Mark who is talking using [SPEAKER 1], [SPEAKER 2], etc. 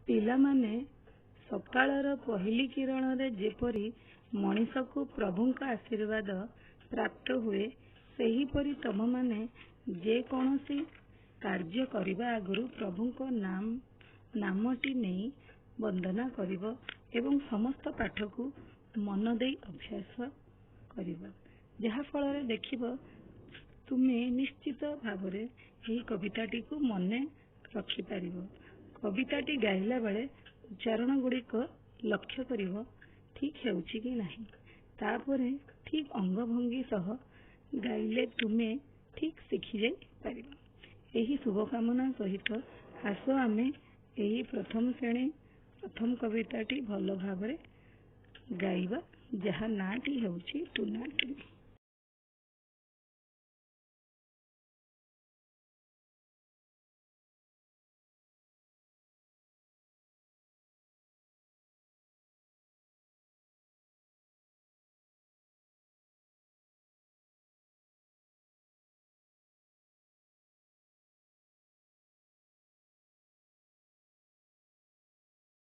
[SPEAKER 1] ପିଲାମାନେ ସକାଳର ପହିଲି କିରଣରେ ଯେପରି ମଣିଷକୁ ପ୍ରଭୁଙ୍କ ଆଶୀର୍ବାଦ ପ୍ରାପ୍ତ ହୁଏ, ସେହିପରି ତମମାନେ ଯେକୌଣସି କାର୍ଯ୍ୟ କରିବା ଆଗରୁ ପ୍ରଭୁଙ୍କ ନାମଟି ନେଇ ବନ୍ଦନା କରିବ ଏବଂ ସମସ୍ତ ପାଠକୁ ମନ ଦେଇ ଅଭ୍ୟାସ କରିବ। ଯାହାଫଳରେ ଦେଖିବ ତୁମେ ନିଶ୍ଚିତ ଭାବରେ ଏହି କବିତାଟିକୁ ମନେ ରଖିପାରିବ। କବିତାଟି ଗାଇଲା ବେଳେ ଉଚ୍ଚାରଣ ଗୁଡ଼ିକ ଲକ୍ଷ୍ୟ କରିବ ଠିକ୍ ହେଉଛି କି ନାହିଁ। ତାପରେ ଠିକ୍ ଅଙ୍ଗଭଙ୍ଗୀ ସହ ଗାଇଲେ ତୁମେ ଠିକ୍ ଶିଖିଯାଇପାରିବ। ଏହି ଶୁଭକାମନା ସହିତ ଆସ ଆମେ ଏହି ପ୍ରଥମ ଶ୍ରେଣୀ ପ୍ରଥମ କବିତାଟି ଭଲ ଭାବରେ ଗାଇବା, ଯାହା ନାଁଟି ହେଉଛି ଟୁନା ଟୁନି।